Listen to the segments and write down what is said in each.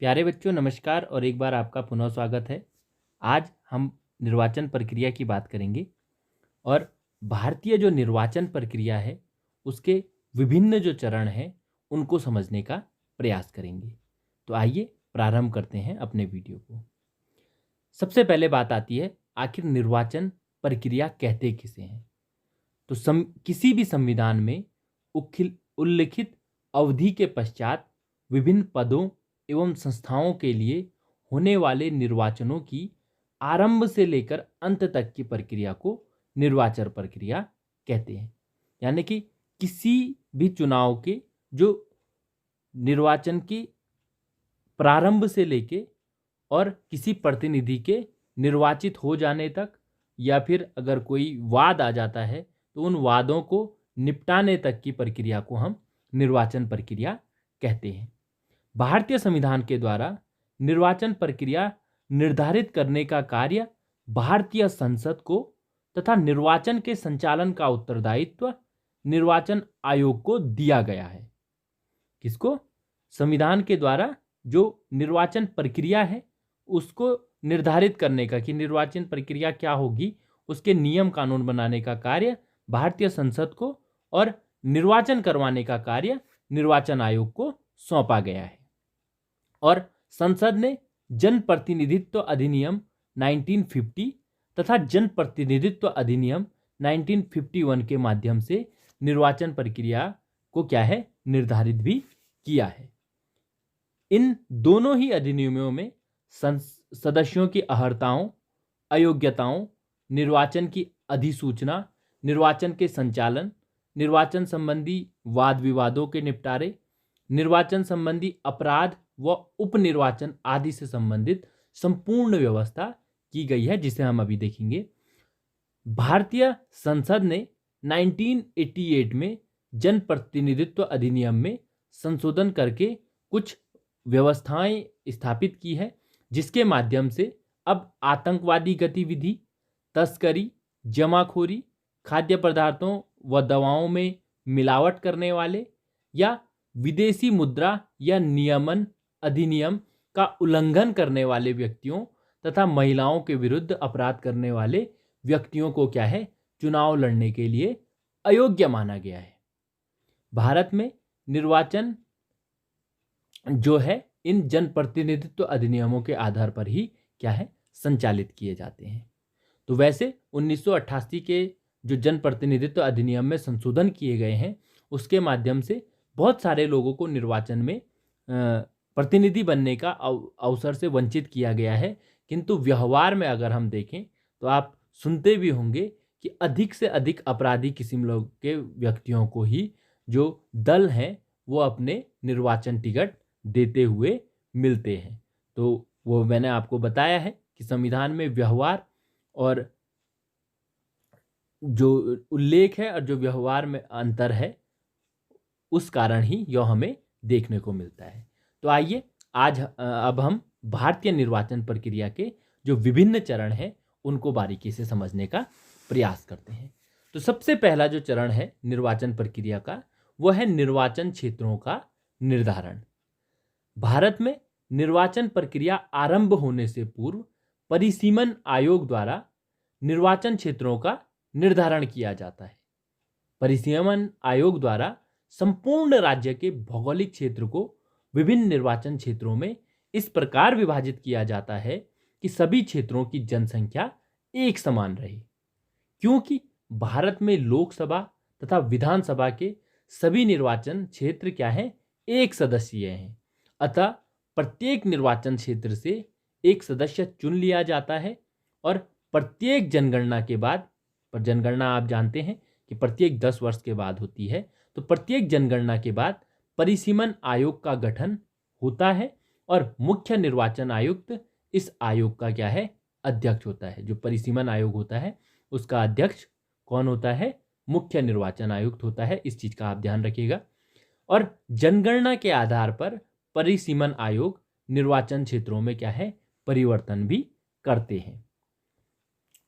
प्यारे बच्चों, नमस्कार और एक बार आपका पुनः स्वागत है। आज हम निर्वाचन प्रक्रिया की बात करेंगे और भारतीय जो निर्वाचन प्रक्रिया है उसके विभिन्न जो चरण हैं उनको समझने का प्रयास करेंगे। तो आइए प्रारंभ करते हैं अपने वीडियो को। सबसे पहले बात आती है, आखिर निर्वाचन प्रक्रिया कहते किसे हैं। तो किसी भी संविधान में उल्लिखित अवधि के पश्चात विभिन्न पदों एवं संस्थाओं के लिए होने वाले निर्वाचनों की आरंभ से लेकर अंत तक की प्रक्रिया को निर्वाचन प्रक्रिया कहते हैं। यानी कि किसी भी चुनाव के जो निर्वाचन की प्रारंभ से लेके और किसी प्रतिनिधि के निर्वाचित हो जाने तक, या फिर अगर कोई वाद आ जाता है तो उन वादों को निपटाने तक की प्रक्रिया को हम निर्वाचन प्रक्रिया कहते हैं। भारतीय संविधान के द्वारा निर्वाचन प्रक्रिया निर्धारित करने का कार्य भारतीय संसद को तथा निर्वाचन के संचालन का उत्तरदायित्व निर्वाचन आयोग को दिया गया है। किसको? संविधान के द्वारा जो निर्वाचन प्रक्रिया है उसको निर्धारित करने का, कि निर्वाचन प्रक्रिया क्या होगी, उसके नियम कानून बनाने का कार्य भारतीय संसद को और निर्वाचन करवाने का कार्य निर्वाचन आयोग को सौंपा गया है। और संसद ने जन प्रतिनिधित्व अधिनियम 1950 तथा जन प्रतिनिधित्व अधिनियम 1951 के माध्यम से निर्वाचन प्रक्रिया को क्या है, निर्धारित भी किया है। इन दोनों ही अधिनियमों में सदस्यों की अर्हताओं, अयोग्यताओं, निर्वाचन की अधिसूचना, निर्वाचन के संचालन, निर्वाचन संबंधी वाद विवादों के निपटारे, निर्वाचन संबंधी अपराध व उपनिर्वाचन आदि से संबंधित संपूर्ण व्यवस्था की गई है, जिसे हम अभी देखेंगे। भारतीय संसद ने 1988 में जन प्रतिनिधित्व अधिनियम में संशोधन करके कुछ व्यवस्थाएं स्थापित की है, जिसके माध्यम से अब आतंकवादी गतिविधि, तस्करी, जमाखोरी, खाद्य पदार्थों व दवाओं में मिलावट करने वाले या विदेशी मुद्रा या नियमन अधिनियम का उल्लंघन करने वाले व्यक्तियों तथा महिलाओं के विरुद्ध अपराध करने वाले व्यक्तियों को क्या है, चुनाव लड़ने के लिए अयोग्य माना गया है। भारत में निर्वाचन जो है इन जन प्रतिनिधित्व अधिनियमों के आधार पर ही क्या है, संचालित किए जाते हैं। तो वैसे 1988 के जो जन प्रतिनिधित्व अधिनियम में संशोधन किए गए हैं उसके माध्यम से बहुत सारे लोगों को निर्वाचन में प्रतिनिधि बनने का अवसर से वंचित किया गया है। किंतु व्यवहार में अगर हम देखें तो आप सुनते भी होंगे कि अधिक से अधिक अपराधी किस्म लोग के व्यक्तियों को ही जो दल हैं वो अपने निर्वाचन टिकट देते हुए मिलते हैं। तो वो मैंने आपको बताया है कि संविधान में व्यवहार और जो उल्लेख है और जो व्यवहार में अंतर है, उस कारण ही यह हमें देखने को मिलता है। तो आइए आज अब हम भारतीय निर्वाचन प्रक्रिया के जो विभिन्न चरण हैं उनको बारीकी से समझने का प्रयास करते हैं। तो सबसे पहला जो चरण है निर्वाचन प्रक्रिया का, वह है निर्वाचन क्षेत्रों का निर्धारण। भारत में निर्वाचन प्रक्रिया आरंभ होने से पूर्व परिसीमन आयोग द्वारा निर्वाचन क्षेत्रों का निर्धारण किया जाता है। परिसीमन आयोग द्वारा संपूर्ण राज्य के भौगोलिक क्षेत्र को विभिन्न निर्वाचन क्षेत्रों में इस प्रकार विभाजित किया जाता है कि सभी क्षेत्रों की जनसंख्या एक समान रहे। क्योंकि भारत में लोकसभा तथा विधानसभा के सभी निर्वाचन क्षेत्र क्या है, एक सदस्यीय हैं, अतः प्रत्येक निर्वाचन क्षेत्र से एक सदस्य चुन लिया जाता है और प्रत्येक जनगणना के बाद, पर जनगणना आप जानते हैं कि प्रत्येक 10 वर्ष के बाद होती है, तो प्रत्येक जनगणना के बाद परिसीमन आयोग का गठन होता है और मुख्य निर्वाचन आयुक्त इस आयोग का क्या है, अध्यक्ष होता है। जो परिसीमन आयोग होता है उसका अध्यक्ष कौन होता है, मुख्य निर्वाचन आयुक्त होता है। इस चीज का आप ध्यान रखिएगा। और जनगणना के आधार पर परिसीमन आयोग निर्वाचन क्षेत्रों में क्या है, परिवर्तन भी करते हैं।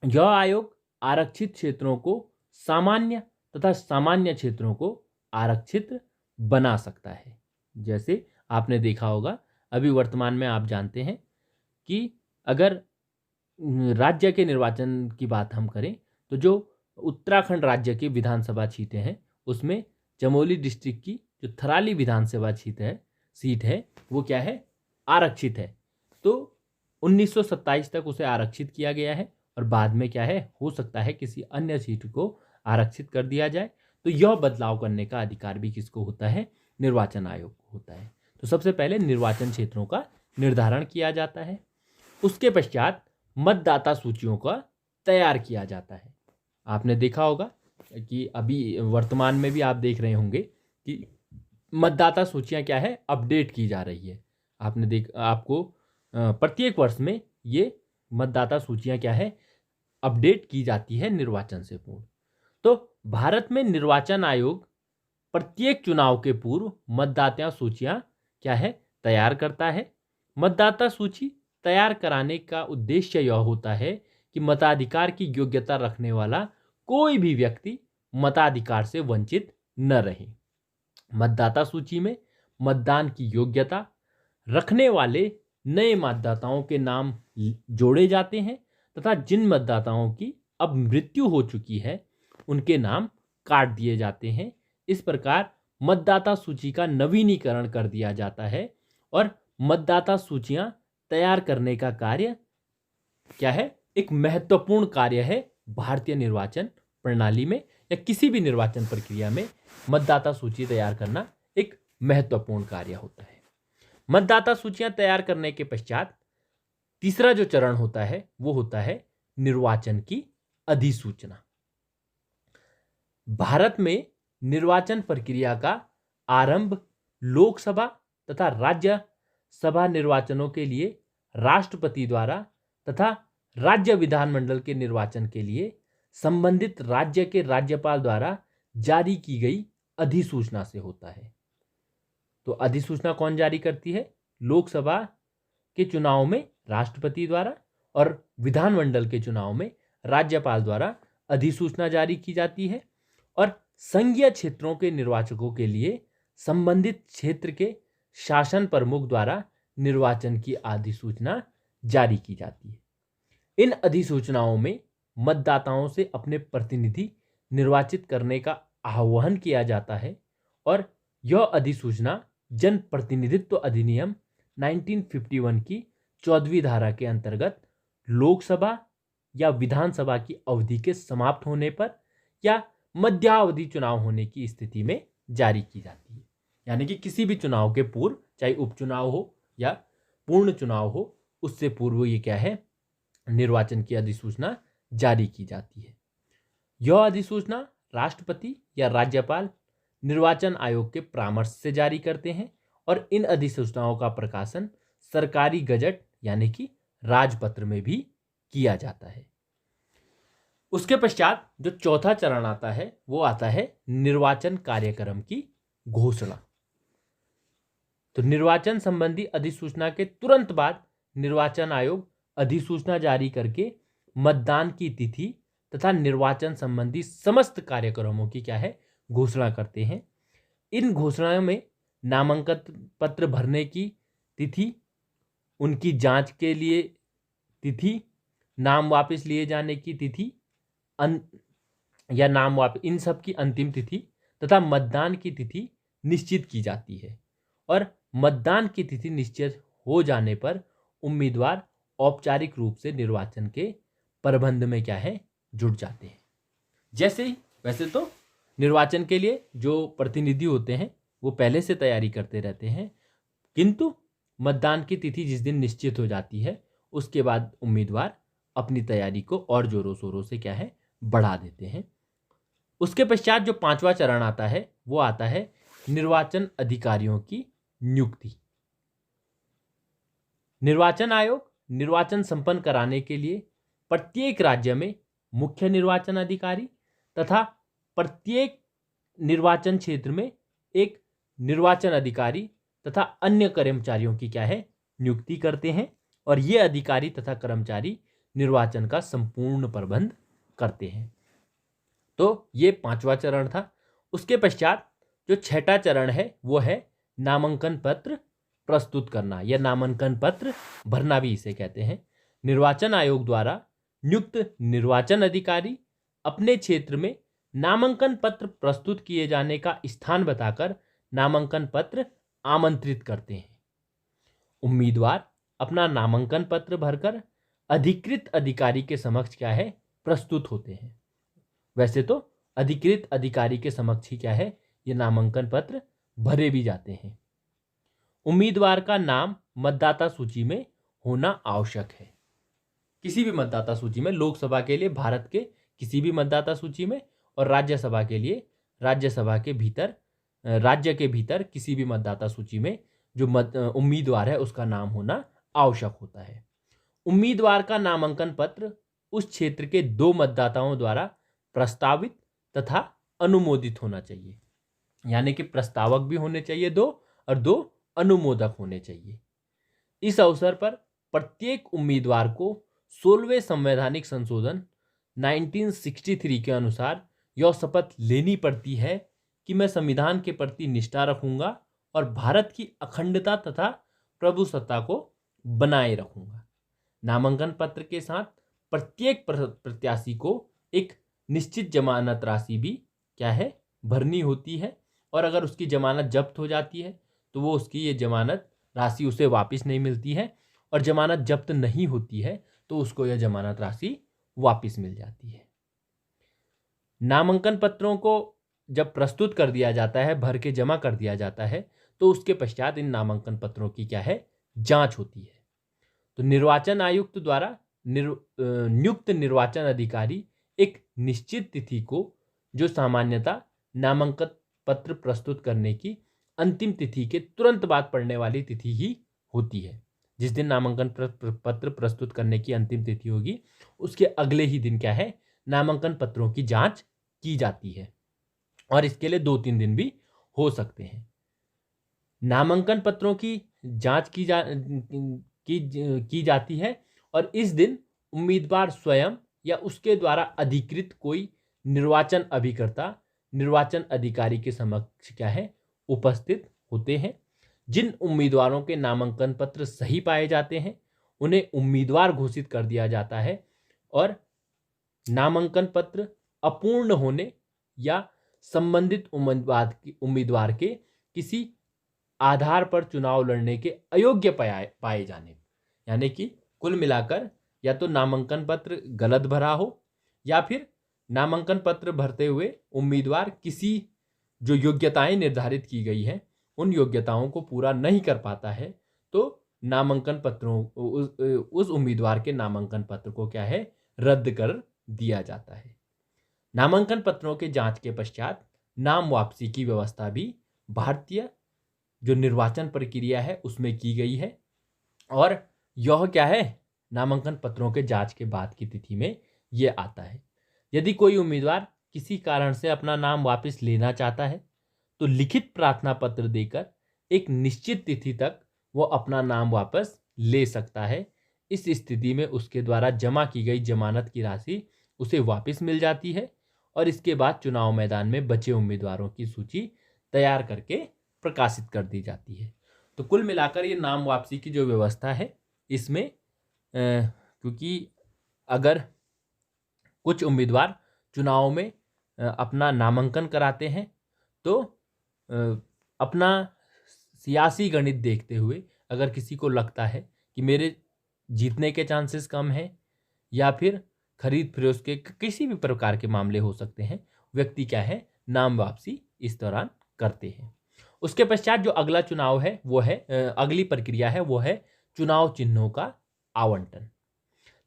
यह आयोग आरक्षित क्षेत्रों को सामान्य तथा सामान्य क्षेत्रों को आरक्षित बना सकता है। जैसे आपने देखा होगा, अभी वर्तमान में आप जानते हैं कि अगर राज्य के निर्वाचन की बात हम करें तो जो उत्तराखंड राज्य की विधानसभा सीटें हैं उसमें चमोली डिस्ट्रिक्ट की जो थराली विधानसभा सीट है वो क्या है, आरक्षित है। तो 1927 तक उसे आरक्षित किया गया है और बाद में क्या है, हो सकता है किसी अन्य सीट को आरक्षित कर दिया जाए। तो यह बदलाव करने का अधिकार भी किसको होता है, निर्वाचन आयोग को होता है। तो सबसे पहले निर्वाचन क्षेत्रों का निर्धारण किया जाता है, उसके पश्चात मतदाता सूचियों का तैयार किया जाता है। आपने देखा होगा कि अभी वर्तमान में भी आप देख रहे होंगे कि मतदाता सूचियां क्या है, अपडेट की जा रही है। आपको प्रत्येक वर्ष में ये मतदाता सूचियां क्या है, अपडेट की जाती है निर्वाचन से पूर्व। तो भारत में निर्वाचन आयोग प्रत्येक चुनाव के पूर्व मतदाता सूचियां क्या है, तैयार करता है। मतदाता सूची तैयार कराने का उद्देश्य यह होता है कि मताधिकार की योग्यता रखने वाला कोई भी व्यक्ति मताधिकार से वंचित न रहे। मतदाता सूची में मतदान की योग्यता रखने वाले नए मतदाताओं के नाम जोड़े जाते हैं तथा जिन मतदाताओं की अब मृत्यु हो चुकी है उनके नाम काट दिए जाते हैं। इस प्रकार मतदाता सूची का नवीनीकरण कर दिया जाता है और मतदाता सूचियां तैयार करने का कार्य क्या है, एक महत्वपूर्ण कार्य है भारतीय निर्वाचन प्रणाली में या किसी भी निर्वाचन प्रक्रिया में मतदाता सूची तैयार करना एक महत्वपूर्ण कार्य होता है। मतदाता सूचियां तैयार करने के पश्चात तीसरा जो चरण होता है वो होता है निर्वाचन की अधिसूचना। भारत में निर्वाचन प्रक्रिया का आरंभ लोकसभा तथा राज्यसभा निर्वाचनों के लिए राष्ट्रपति द्वारा तथा राज्य विधानमंडल के निर्वाचन के लिए संबंधित राज्य के राज्यपाल द्वारा जारी की गई अधिसूचना से होता है। तो अधिसूचना कौन जारी करती है? लोकसभा के चुनाव में राष्ट्रपति द्वारा और विधानमंडल के चुनाव में राज्यपाल द्वारा अधिसूचना जारी की जाती है और संघीय क्षेत्रों के निर्वाचकों के लिए संबंधित क्षेत्र के शासन प्रमुख द्वारा निर्वाचन की अधिसूचना जारी की जाती है। इन अधिसूचनाओं में मतदाताओं से अपने प्रतिनिधि निर्वाचित करने का आह्वान किया जाता है और यह अधिसूचना जन प्रतिनिधित्व अधिनियम 1951 की 14वीं धारा के अंतर्गत लोकसभा या विधानसभा की अवधि के समाप्त होने पर या मध्यावधि चुनाव होने की स्थिति में जारी की जाती है। यानी कि किसी भी चुनाव के पूर्व, चाहे उपचुनाव हो या पूर्ण चुनाव हो, उससे पूर्व ये क्या है, निर्वाचन की अधिसूचना जारी की जाती है। यह अधिसूचना राष्ट्रपति या राज्यपाल निर्वाचन आयोग के परामर्श से जारी करते हैं और इन अधिसूचनाओं का प्रकाशन सरकारी गजट यानी कि राजपत्र में भी किया जाता है। उसके पश्चात जो चौथा चरण आता है वो आता है निर्वाचन कार्यक्रम की घोषणा। तो निर्वाचन संबंधी अधिसूचना के तुरंत बाद निर्वाचन आयोग अधिसूचना जारी करके मतदान की तिथि तथा निर्वाचन संबंधी समस्त कार्यक्रमों की क्या है, घोषणा करते हैं। इन घोषणाओं में नामांकन पत्र भरने की तिथि, उनकी जांच के लिए तिथि, नाम वापस लिए जाने की तिथि या नाम वापस, इन सब की अंतिम तिथि तथा मतदान की तिथि निश्चित की जाती है और मतदान की तिथि निश्चित हो जाने पर उम्मीदवार औपचारिक रूप से निर्वाचन के प्रबंध में क्या है, जुट जाते हैं। जैसे ही वैसे तो निर्वाचन के लिए जो प्रतिनिधि होते हैं वो पहले से तैयारी करते रहते हैं, किंतु मतदान की तिथि जिस दिन निश्चित हो जाती है उसके बाद उम्मीदवार अपनी तैयारी को और जोरों शोरों से क्या है, बढ़ा देते हैं। उसके पश्चात जो पांचवा चरण आता है वो आता है निर्वाचन अधिकारियों की नियुक्ति। निर्वाचन आयोग निर्वाचन संपन्न कराने के लिए प्रत्येक राज्य में मुख्य निर्वाचन अधिकारी तथा प्रत्येक निर्वाचन क्षेत्र में एक निर्वाचन अधिकारी तथा अन्य कर्मचारियों की क्या है, नियुक्ति करते हैं और ये अधिकारी तथा कर्मचारी निर्वाचन का संपूर्ण प्रबंध करते हैं। तो ये पांचवा चरण था। उसके पश्चात जो छठा चरण है वो है नामांकन पत्र प्रस्तुत करना या नामांकन पत्र भरना भी इसे कहते हैं। निर्वाचन आयोग द्वारा नियुक्त निर्वाचन अधिकारी अपने क्षेत्र में नामांकन पत्र प्रस्तुत किए जाने का स्थान बताकर नामांकन पत्र आमंत्रित करते हैं। उम्मीदवार अपना नामांकन पत्र भरकर अधिकृत अधिकारी के समक्ष क्या है, प्रस्तुत होते हैं। वैसे तो अधिकृत अधिकारी के समक्ष ही क्या है, ये नामांकन पत्र भरे भी जाते हैं। उम्मीदवार का नाम मतदाता सूची में होना आवश्यक है। किसी भी मतदाता सूची में, लोकसभा के लिए भारत के किसी भी मतदाता सूची में, और राज्यसभा के लिए राज्यसभा के भीतर, राज्य के भीतर किसी भी मतदाता सूची में जो उम्मीदवार है उसका नाम होना आवश्यक होता है। उम्मीदवार का नामांकन पत्र उस क्षेत्र के 2 मतदाताओं द्वारा प्रस्तावित तथा अनुमोदित होना चाहिए। यानी कि प्रस्तावक भी होने चाहिए 2 और 2 अनुमोदक होने चाहिए। इस अवसर पर प्रत्येक उम्मीदवार को 16वें संवैधानिक संशोधन 1963 के अनुसार यह शपथ लेनी पड़ती है कि मैं संविधान के प्रति निष्ठा रखूंगा और भारत की अखंडता तथा प्रभुसत्ता को बनाए रखूंगा। नामांकन पत्र के साथ प्रत्येक प्रत्याशी को एक निश्चित जमानत राशि भी क्या है, भरनी होती है, और अगर उसकी जमानत जब्त हो जाती है तो वो उसकी ये जमानत राशि उसे वापस नहीं मिलती है, और जमानत जब्त नहीं होती है तो उसको यह जमानत राशि वापस मिल जाती है। नामांकन पत्रों को जब प्रस्तुत कर दिया जाता है, भर के जमा कर दिया जाता है, तो उसके पश्चात इन नामांकन पत्रों की क्या है, जांच होती है। तो निर्वाचन आयुक्त द्वारा नियुक्त निर्वाचन अधिकारी एक निश्चित तिथि को, जो सामान्यतः नामांकन पत्र प्रस्तुत करने की अंतिम तिथि के तुरंत बाद पड़ने वाली तिथि ही होती है, जिस दिन नामांकन पत्र प्रस्तुत करने की अंतिम तिथि होगी उसके अगले ही दिन क्या है, नामांकन पत्रों की जांच की जाती है, और इसके लिए 2-3 दिन भी हो सकते हैं। नामांकन पत्रों की जांच की जाती है, और इस दिन उम्मीदवार स्वयं या उसके द्वारा अधिकृत कोई निर्वाचन अभिकर्ता निर्वाचन अधिकारी के समक्ष क्या है, उपस्थित होते हैं। जिन उम्मीदवारों के नामांकन पत्र सही पाए जाते हैं उन्हें उम्मीदवार घोषित कर दिया जाता है, और नामांकन पत्र अपूर्ण होने या संबंधित उम्मीदवार के किसी आधार पर चुनाव लड़ने के अयोग्य पाए जाने, यानी कि कुल मिलाकर या तो नामांकन पत्र गलत भरा हो, या फिर नामांकन पत्र भरते हुए उम्मीदवार किसी जो योग्यताएं निर्धारित की गई है उन योग्यताओं को पूरा नहीं कर पाता है, तो नामांकन पत्रों उस उम्मीदवार के नामांकन पत्र को क्या है, रद्द कर दिया जाता है। नामांकन पत्रों के जांच के पश्चात नाम वापसी की व्यवस्था भी भारतीय जो निर्वाचन प्रक्रिया है उसमें की गई है, और यह क्या है, नामांकन पत्रों के जांच के बाद की तिथि में यह आता है। यदि कोई उम्मीदवार किसी कारण से अपना नाम वापस लेना चाहता है तो लिखित प्रार्थना पत्र देकर एक निश्चित तिथि तक वो अपना नाम वापस ले सकता है। इस स्थिति में उसके द्वारा जमा की गई जमानत की राशि उसे वापस मिल जाती है, और इसके बाद चुनाव मैदान में बचे उम्मीदवारों की सूची तैयार करके प्रकाशित कर दी जाती है। तो कुल मिलाकर ये नाम वापसी की जो व्यवस्था है इसमें क्योंकि अगर कुछ उम्मीदवार चुनाव में अपना नामांकन कराते हैं तो अपना सियासी गणित देखते हुए अगर किसी को लगता है कि मेरे जीतने के चांसेस कम हैं, या फिर खरीद फरोख्त के किसी भी प्रकार के मामले हो सकते हैं, व्यक्ति क्या है, नाम वापसी इस दौरान करते हैं। उसके पश्चात जो अगला चुनाव है वो है अगली प्रक्रिया है वो है चुनाव चिन्हों का आवंटन।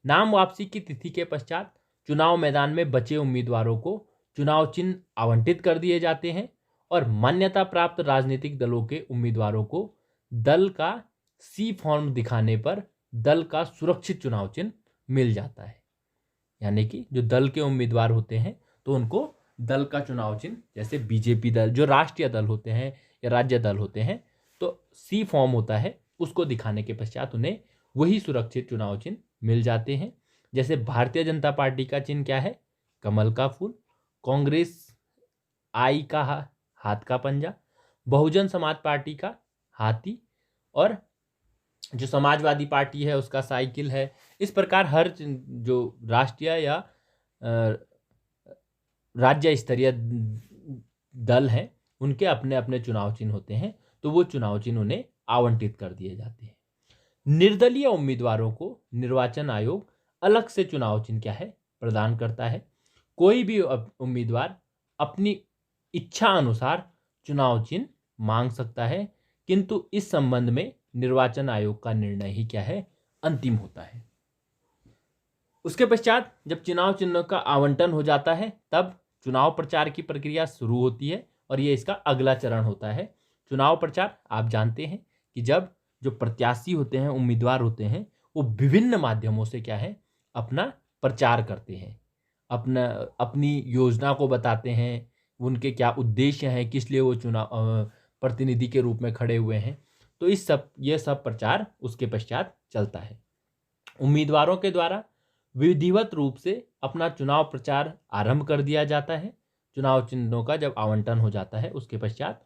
नाम वापसी की तिथि के पश्चात चुनाव मैदान में बचे उम्मीदवारों को चुनाव चिन्ह आवंटित कर दिए जाते हैं, और मान्यता प्राप्त राजनीतिक दलों के उम्मीदवारों को दल का सी फॉर्म दिखाने पर दल का सुरक्षित चुनाव चिन्ह मिल जाता है। यानी कि जो दल के उम्मीदवार होते हैं तो उनको दल का चुनाव चिन्ह, जैसे बीजेपी दल जो राष्ट्रीय दल होते हैं या राज्य दल होते हैं, तो सी फॉर्म होता है, उसको दिखाने के पश्चात उन्हें वही सुरक्षित चुनाव चिन्ह मिल जाते हैं। जैसे भारतीय जनता पार्टी का चिन्ह क्या है, कमल का फूल, कांग्रेस आई का हाथ का पंजा, बहुजन समाज पार्टी का हाथी, और जो समाजवादी पार्टी है उसका साइकिल है। इस प्रकार हर जो राष्ट्रीय या राज्य स्तरीय दल हैं उनके अपने अपने चुनाव चिन्ह होते हैं, तो वो चुनाव चिन्ह उन्हें आवंटित कर दिए जाते हैं। निर्दलीय उम्मीदवारों को निर्वाचन आयोग अलग से चुनाव चिन्ह क्या है प्रदान करता है। कोई भी उम्मीदवार अपनी इच्छा अनुसार चुनाव चिन्ह मांग सकता है, किंतु इस संबंध में निर्वाचन आयोग का निर्णय ही क्या है अंतिम होता है। उसके पश्चात जब चुनाव चिन्हों का आवंटन हो जाता है तब चुनाव प्रचार की प्रक्रिया शुरू होती है और ये इसका अगला चरण होता है। चुनाव प्रचार आप जानते हैं कि जब जो प्रत्याशी होते हैं, उम्मीदवार होते हैं, वो विभिन्न माध्यमों से क्या है अपना प्रचार करते हैं, अपनी योजना को बताते हैं, उनके क्या उद्देश्य हैं, किस लिए वो चुनाव प्रतिनिधि के रूप में खड़े हुए हैं। तो ये सब प्रचार उसके पश्चात चलता है। उम्मीदवारों के द्वारा विधिवत रूप से अपना चुनाव प्रचार आरंभ कर दिया जाता है। चुनाव चिन्हों का जब आवंटन हो जाता है उसके पश्चात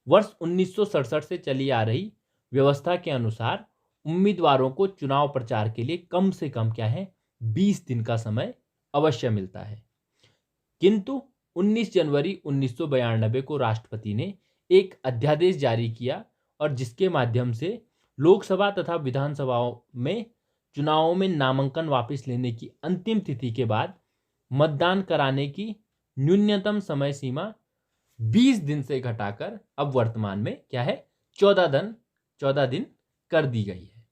वर्ष 1967 से चली आ रही व्यवस्था के अनुसार उम्मीदवारों को चुनाव प्रचार के लिए कम से कम क्या है 20 दिन का समय अवश्य मिलता है। किंतु 19 जनवरी 1992 को राष्ट्रपति ने एक अध्यादेश जारी किया और जिसके माध्यम से लोकसभा तथा विधानसभाओं में चुनावों में नामांकन वापस लेने की अंतिम तिथि के बाद मतदान कराने की न्यूनतम समय सीमा 20 दिन से घटाकर अब वर्तमान में क्या है 14 दिन कर दी गई है।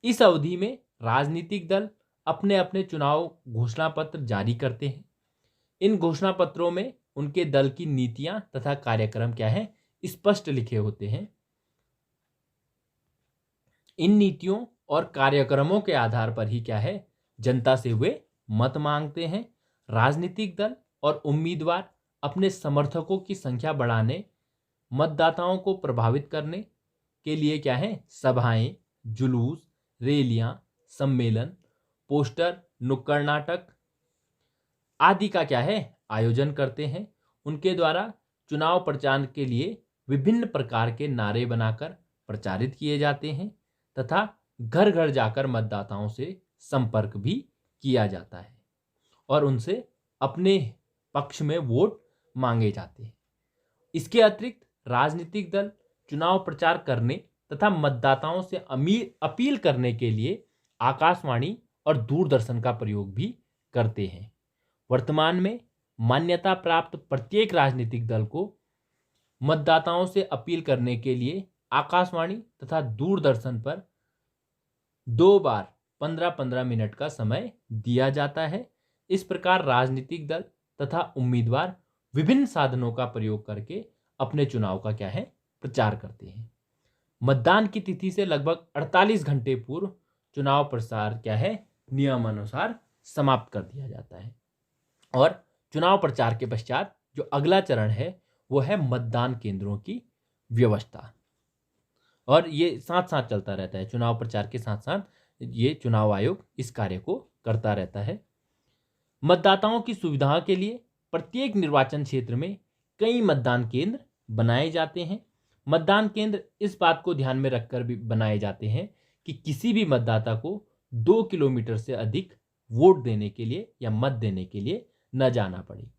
इस अवधि में राजनीतिक दल अपने अपने चुनाव घोषणा पत्र जारी करते हैं। इन घोषणा पत्रों में उनके दल की नीतियां तथा कार्यक्रम क्या है स्पष्ट लिखे होते हैं। इन नीतियों और कार्यक्रमों के आधार पर ही क्या है जनता से वे मत मांगते हैं। राजनीतिक दल और उम्मीदवार अपने समर्थकों की संख्या बढ़ाने, मतदाताओं को प्रभावित करने के लिए क्या है सभाएं, जुलूस, रैलियां, सम्मेलन, पोस्टर, नुक्कड़ नाटक आदि का क्या है आयोजन करते हैं। उनके द्वारा चुनाव प्रचार के लिए विभिन्न प्रकार के नारे बनाकर प्रचारित किए जाते हैं तथा घर घर जाकर मतदाताओं से संपर्क भी किया जाता है और उनसे अपने पक्ष में वोट मांगे जाते हैं। इसके अतिरिक्त राजनीतिक दल चुनाव प्रचार करने तथा मतदाताओं से अपील करने के लिए आकाशवाणी और दूरदर्शन का प्रयोग भी करते हैं। वर्तमान में मान्यता प्राप्त प्रत्येक राजनीतिक दल को मतदाताओं से अपील करने के लिए आकाशवाणी तथा दूरदर्शन पर 2 बार 15-15 मिनट का समय दिया जाता है। इस प्रकार राजनीतिक दल तथा उम्मीदवार विभिन्न साधनों का प्रयोग करके अपने चुनाव का क्या है प्रचार करते हैं। मतदान की तिथि से लगभग 48 घंटे पूर्व चुनाव प्रचार क्या है नियमानुसार समाप्त कर दिया जाता है और चुनाव प्रचार के पश्चात जो अगला चरण है वो है मतदान केंद्रों की व्यवस्था। और ये साथ साथ चलता रहता है, चुनाव प्रचार के साथ साथ ये चुनाव आयोग इस कार्य को करता रहता है। मतदाताओं की सुविधा के लिए प्रत्येक निर्वाचन क्षेत्र में कई मतदान केंद्र बनाए जाते हैं। मतदान केंद्र इस बात को ध्यान में रखकर भी बनाए जाते हैं कि किसी भी मतदाता को 2 किलोमीटर से अधिक वोट देने के लिए या मत देने के लिए न जाना पड़े।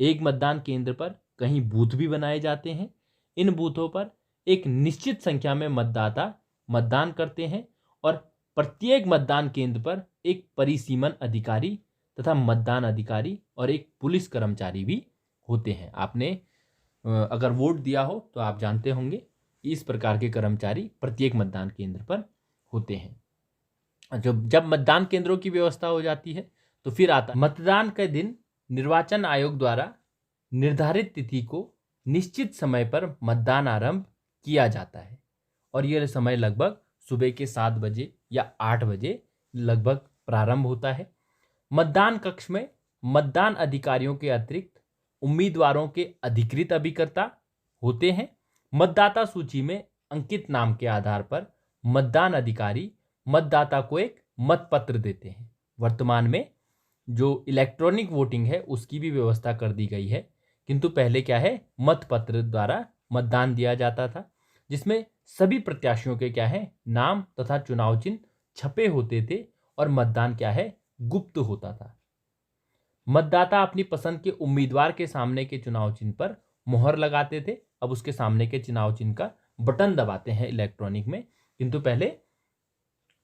एक मतदान केंद्र पर कहीं बूथ भी बनाए जाते हैं। इन बूथों पर एक निश्चित संख्या में मतदाता मतदान करते हैं और प्रत्येक मतदान केंद्र पर एक परिसीमन अधिकारी तथा मतदान अधिकारी और एक पुलिस कर्मचारी भी होते हैं। आपने अगर वोट दिया हो तो आप जानते होंगे इस प्रकार के कर्मचारी प्रत्येक मतदान केंद्र पर होते हैं। जब मतदान केंद्रों की व्यवस्था हो जाती है तो फिर आता मतदान के दिन निर्वाचन आयोग द्वारा निर्धारित तिथि को निश्चित समय पर मतदान आरंभ किया जाता है और यह समय लगभग सुबह के 7 बजे या 8 बजे लगभग प्रारंभ होता है। मतदान कक्ष में मतदान अधिकारियों के अतिरिक्त उम्मीदवारों के अधिकृत अभिकर्ता होते हैं। मतदाता सूची में अंकित नाम के आधार पर मतदान अधिकारी मतदाता को एक मतपत्र देते हैं। वर्तमान में जो इलेक्ट्रॉनिक वोटिंग है उसकी भी व्यवस्था कर दी गई है, किंतु पहले क्या है मतपत्र द्वारा मतदान दिया जाता था, जिसमें सभी प्रत्याशियों के क्या है नाम तथा चुनाव चिन्ह छपे होते थे और मतदान क्या है गुप्त होता था। मतदाता अपनी पसंद के उम्मीदवार के सामने के चुनाव चिन्ह पर मोहर लगाते थे। अब उसके सामने के चुनाव चिन्ह का बटन दबाते हैं इलेक्ट्रॉनिक में, किंतु पहले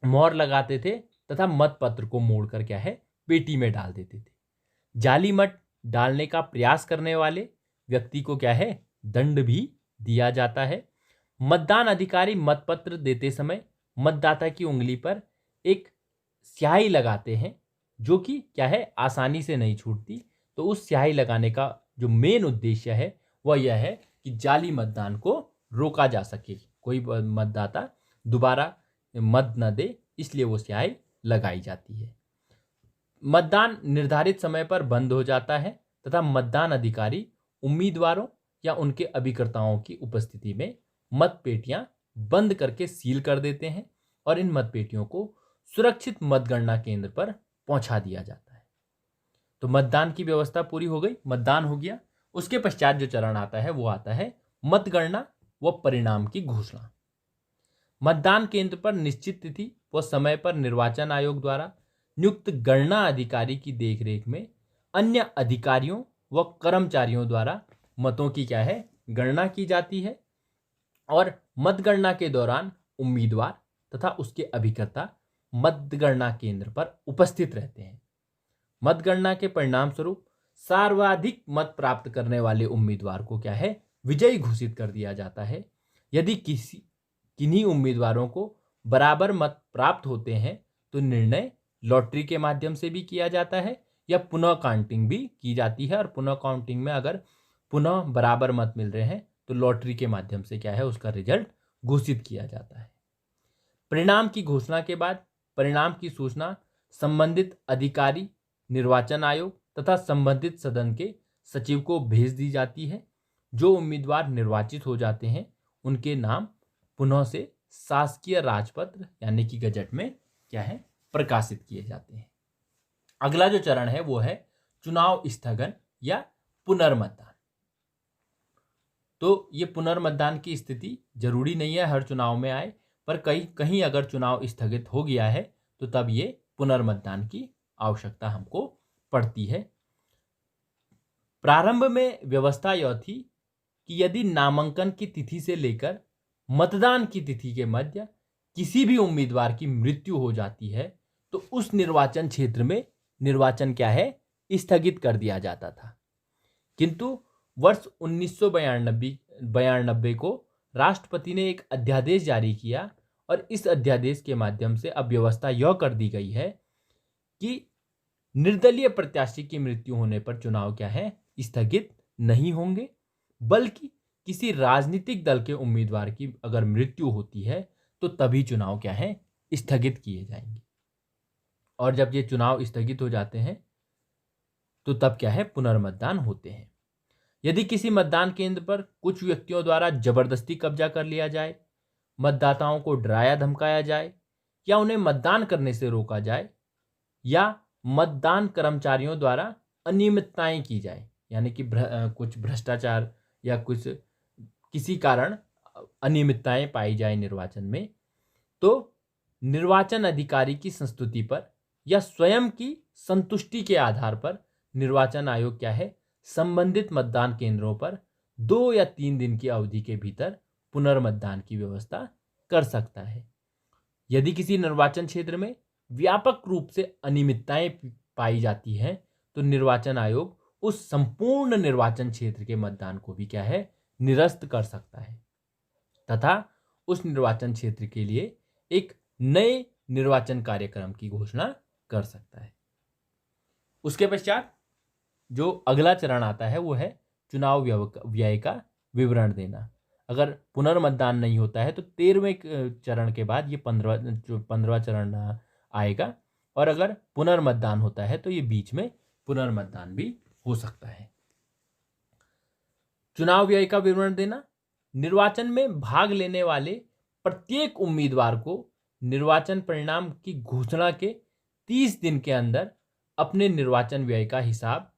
मोहर लगाते थे तथा मत पत्र को मोड़कर क्या है पेटी में डाल देते थे। जाली मत डालने का प्रयास करने वाले व्यक्ति को क्या है दंड भी दिया जाता है। मतदान अधिकारी मतपत्र देते समय मतदाता की उंगली पर एक स्याही लगाते हैं, जो कि क्या है आसानी से नहीं छूटती। तो उस स्याही लगाने का जो मेन उद्देश्य है वह यह है कि जाली मतदान को रोका जा सके, कोई मतदाता दोबारा मत न दे, इसलिए वो स्याही लगाई जाती है। मतदान निर्धारित समय पर बंद हो जाता है तथा मतदान अधिकारी उम्मीदवारों या उनके अभिकर्ताओं की उपस्थिति में मत पेटियां बंद करके सील कर देते हैं और इन मत पेटियों को सुरक्षित मतगणना केंद्र पर पहुंचा दिया जाता है। तो मतदान की व्यवस्था पूरी हो गई, मतदान हो गया। उसके पश्चात जो चरण आता है वो आता है मतगणना व परिणाम की घोषणा। मतदान केंद्र पर निश्चित तिथि व समय पर निर्वाचन आयोग द्वारा नियुक्त गणना अधिकारी की देखरेख में अन्य अधिकारियों व कर्मचारियों द्वारा मतों की क्या है गणना की जाती है और मतगणना के दौरान उम्मीदवार तथा उसके अभिकर्ता मतगणना केंद्र पर उपस्थित रहते हैं। मतगणना के परिणाम स्वरूप सर्वाधिक मत प्राप्त करने वाले उम्मीदवार को क्या है विजयी घोषित कर दिया जाता है। यदि किन्हीं उम्मीदवारों को बराबर मत प्राप्त होते हैं तो निर्णय लॉटरी के माध्यम से भी किया जाता है या पुनः काउंटिंग भी की जाती है। और पुनः काउंटिंग में अगर पुनः बराबर मत मिल रहे हैं तो लॉटरी के माध्यम से क्या है उसका रिजल्ट घोषित किया जाता है। परिणाम की घोषणा के बाद परिणाम की सूचना संबंधित अधिकारी, निर्वाचन आयोग तथा संबंधित सदन के सचिव को भेज दी जाती है। जो उम्मीदवार निर्वाचित हो जाते हैं उनके नाम पुनः से शासकीय राजपत्र यानी कि गजट में क्या है प्रकाशित किए जाते हैं। अगला जो चरण है वो है चुनाव स्थगन या पुनर्मतदान। तो ये पुनर्मतदान की स्थिति जरूरी नहीं है हर चुनाव में आए, पर कहीं अगर चुनाव स्थगित हो गया है तो तब ये पुनर्मतदान की आवश्यकता हमको पड़ती है। प्रारंभ में व्यवस्था यह थी कि यदि नामांकन की तिथि से लेकर मतदान की तिथि के मध्य किसी भी उम्मीदवार की मृत्यु हो जाती है तो उस निर्वाचन क्षेत्र में निर्वाचन क्या है स्थगित कर दिया जाता था। किंतु वर्ष 1992 को राष्ट्रपति ने एक अध्यादेश जारी किया और इस अध्यादेश के माध्यम से अब व्यवस्था यह कर दी गई है कि निर्दलीय प्रत्याशी की मृत्यु होने पर चुनाव क्या है स्थगित नहीं होंगे, बल्कि किसी राजनीतिक दल के उम्मीदवार की अगर मृत्यु होती है तो तभी चुनाव क्या है स्थगित किए जाएंगे। और जब ये चुनाव स्थगित हो जाते हैं तो तब क्या है पुनर्मतदान होते हैं। यदि किसी मतदान केंद्र पर कुछ व्यक्तियों द्वारा जबरदस्ती कब्जा कर लिया जाए, मतदाताओं को डराया धमकाया जाए या उन्हें मतदान करने से रोका जाए या मतदान कर्मचारियों द्वारा अनियमितताएं की जाए, यानी कि कुछ भ्रष्टाचार या कुछ किसी कारण अनियमितताएं पाई जाए निर्वाचन में, तो निर्वाचन अधिकारी की संस्तुति पर या स्वयं की संतुष्टि के आधार पर निर्वाचन आयोग क्या है संबंधित मतदान केंद्रों पर 2 या 3 दिन की अवधि के भीतर पुनर्मतदान की व्यवस्था कर सकता है। यदि किसी निर्वाचन क्षेत्र में व्यापक रूप से अनियमितताएं पाई जाती हैं तो निर्वाचन आयोग उस संपूर्ण निर्वाचन क्षेत्र के मतदान को भी क्या है निरस्त कर सकता है तथा उस निर्वाचन क्षेत्र के लिए एक नए निर्वाचन कार्यक्रम की घोषणा कर सकता है। उसके पश्चात जो अगला चरण आता है वो है चुनाव व्यय का विवरण देना। अगर पुनर्मतदान नहीं होता है तो 13वें चरण के बाद ये 15वां चरण आएगा, और अगर पुनर्मतदान होता है तो ये बीच में पुनर्मतदान भी हो सकता है। चुनाव व्यय का विवरण देना, निर्वाचन में भाग लेने वाले प्रत्येक उम्मीदवार को निर्वाचन परिणाम की घोषणा के 30 दिन के अंदर अपने निर्वाचन व्यय का हिसाब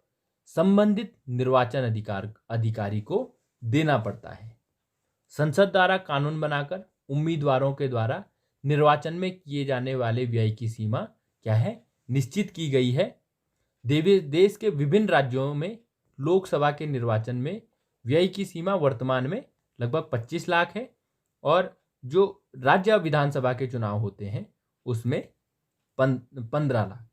संबंधित निर्वाचन अधिकारी को देना पड़ता है। संसद द्वारा कानून बनाकर उम्मीदवारों के द्वारा निर्वाचन में किए जाने वाले व्यय की सीमा क्या है, निश्चित की गई है। देश के विभिन्न राज्यों में लोकसभा के निर्वाचन में व्यय की सीमा वर्तमान में लगभग 25 लाख है और जो राज्य विधानसभा के चुनाव होते हैं उसमें 15 लाख।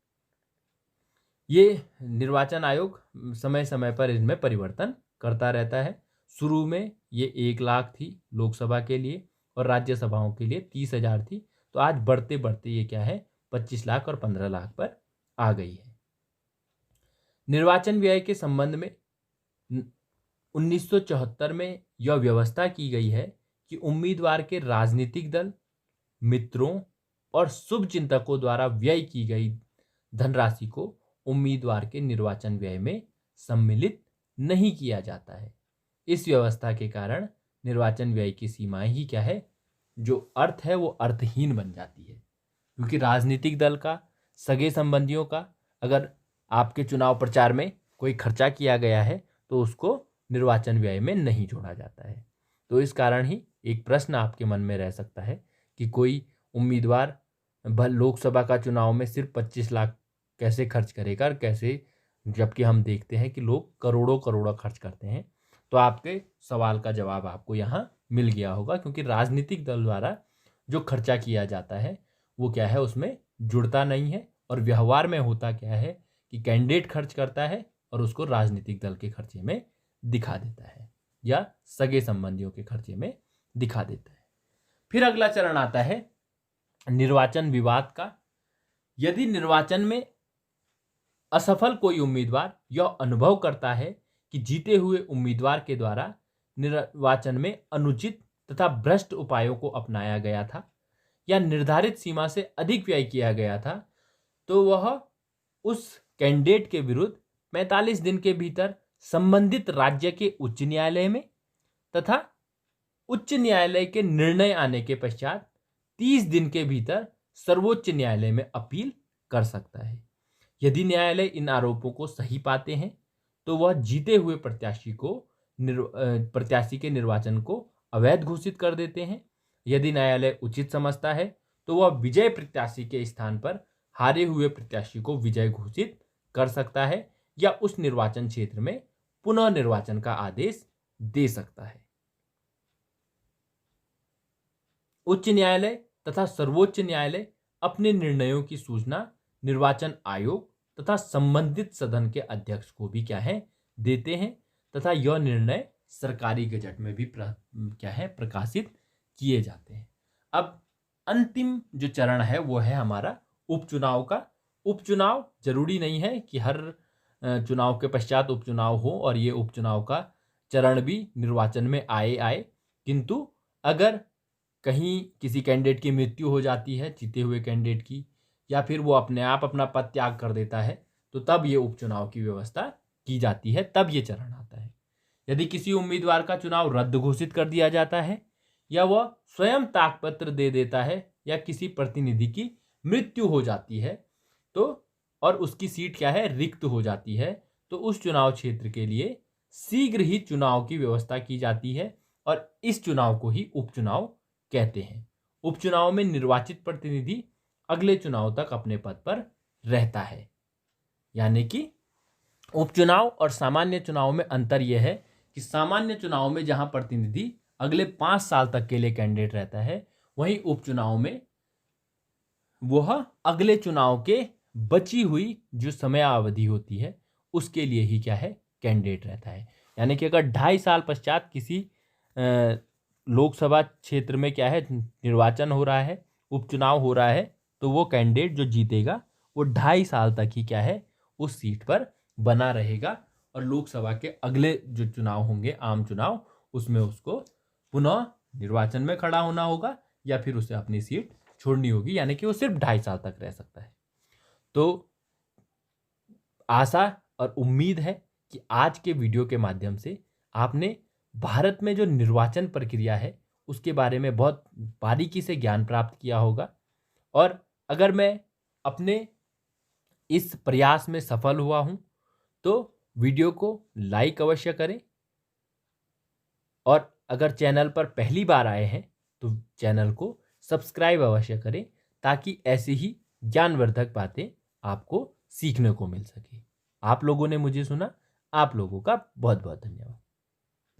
ये निर्वाचन आयोग समय समय पर इनमें परिवर्तन करता रहता है। शुरू में ये 1 लाख थी लोकसभा के लिए और राज्यसभाओं के लिए 30,000 थी, तो आज बढ़ते बढ़ते ये क्या है 25 लाख और 15 लाख पर आ गई है। निर्वाचन व्यय के संबंध में 1974 में यह व्यवस्था की गई है कि उम्मीदवार के राजनीतिक दल, मित्रों और शुभ चिंतकों द्वारा व्यय की गई धनराशि को उम्मीदवार के निर्वाचन व्यय में सम्मिलित नहीं किया जाता है। इस व्यवस्था के कारण निर्वाचन व्यय की सीमाएं ही क्या है, जो अर्थ है वो अर्थहीन बन जाती है, क्योंकि राजनीतिक दल का, सगे संबंधियों का अगर आपके चुनाव प्रचार में कोई खर्चा किया गया है तो उसको निर्वाचन व्यय में नहीं जोड़ा जाता है। तो इस कारण ही एक प्रश्न आपके मन में रह सकता है कि कोई उम्मीदवार लोकसभा का चुनाव में सिर्फ 25 लाख कैसे खर्च करेगा और कैसे, जबकि हम देखते हैं कि लोग करोड़ों करोड़ों खर्च करते हैं। तो आपके सवाल का जवाब आपको यहाँ मिल गया होगा, क्योंकि राजनीतिक दल द्वारा जो खर्चा किया जाता है वो क्या है, उसमें जुड़ता नहीं है। और व्यवहार में होता क्या है कि कैंडिडेट खर्च करता है और उसको राजनीतिक दल के खर्चे में दिखा देता है या सगे संबंधियों के खर्चे में दिखा देता है। फिर अगला चरण आता है निर्वाचन विवाद का। यदि निर्वाचन में असफल कोई उम्मीदवार यह अनुभव करता है कि जीते हुए उम्मीदवार के द्वारा निर्वाचन में अनुचित तथा भ्रष्ट उपायों को अपनाया गया था या निर्धारित सीमा से अधिक व्यय किया गया था, तो वह उस कैंडिडेट के विरुद्ध 45 दिन के भीतर संबंधित राज्य के उच्च न्यायालय में तथा उच्च न्यायालय के निर्णय आने के पश्चात 30 दिन के भीतर सर्वोच्च न्यायालय में अपील कर सकता है। यदि न्यायालय इन आरोपों को सही पाते हैं तो वह जीते हुए प्रत्याशी के निर्वाचन को अवैध घोषित कर देते हैं। यदि न्यायालय उचित समझता है तो वह विजय प्रत्याशी के स्थान पर हारे हुए प्रत्याशी को विजय घोषित कर सकता है या उस निर्वाचन क्षेत्र में पुनः निर्वाचन का आदेश दे सकता है। उच्च न्यायालय तथा सर्वोच्च न्यायालय अपने निर्णयों की सूचना निर्वाचन आयोग तथा संबंधित सदन के अध्यक्ष को भी क्या है, देते हैं तथा यह निर्णय सरकारी गजट में भी क्या है, प्रकाशित किए जाते हैं। अब अंतिम जो चरण है वो है हमारा उपचुनाव का। उपचुनाव जरूरी नहीं है कि हर चुनाव के पश्चात उपचुनाव हो और ये उपचुनाव का चरण भी निर्वाचन में आए, किंतु अगर कहीं किसी कैंडिडेट की मृत्यु हो जाती है, जीते हुए कैंडिडेट की, या फिर वो अपने आप अपना पद त्याग कर देता है, तो तब ये उपचुनाव की व्यवस्था की जाती है, तब ये चरण आता है। यदि किसी उम्मीदवार का चुनाव रद्द घोषित कर दिया जाता है या वह स्वयं त्यागपत्र दे देता है या किसी प्रतिनिधि की मृत्यु हो जाती है तो और उसकी सीट क्या है, रिक्त हो जाती है, तो उस चुनाव क्षेत्र के लिए शीघ्र ही चुनाव की व्यवस्था की जाती है और इस चुनाव को ही उपचुनाव कहते हैं। उपचुनाव में निर्वाचित प्रतिनिधि अगले चुनाव तक अपने पद पर रहता है। यानी कि उपचुनाव और सामान्य चुनाव में अंतर यह है कि सामान्य चुनाव में जहां प्रतिनिधि अगले 5 साल तक के लिए कैंडिडेट रहता है, वहीं उपचुनाव में वह अगले चुनाव के बची हुई जो समयावधि होती है उसके लिए ही क्या है, कैंडिडेट रहता है। यानी कि अगर 2.5 साल पश्चात किसी लोकसभा क्षेत्र में क्या है, निर्वाचन हो रहा है, उपचुनाव हो रहा है, तो वो कैंडिडेट जो जीतेगा वो 2.5 साल तक ही क्या है, उस सीट पर बना रहेगा और लोकसभा के अगले जो चुनाव होंगे, आम चुनाव, उसमें उसको पुनः निर्वाचन में खड़ा होना होगा या फिर उसे अपनी सीट छोड़नी होगी। यानी कि वो सिर्फ 2.5 साल तक रह सकता है। तो आशा और उम्मीद है कि आज के वीडियो के माध्यम से आपने भारत में जो निर्वाचन प्रक्रिया है उसके बारे में बहुत बारीकी से ज्ञान प्राप्त किया होगा। और अगर मैं अपने इस प्रयास में सफल हुआ हूं तो वीडियो को लाइक अवश्य करें और अगर चैनल पर पहली बार आए हैं तो चैनल को सब्सक्राइब अवश्य करें ताकि ऐसी ही ज्ञानवर्धक बातें आपको सीखने को मिल सके। आप लोगों ने मुझे सुना, आप लोगों का बहुत बहुत धन्यवाद।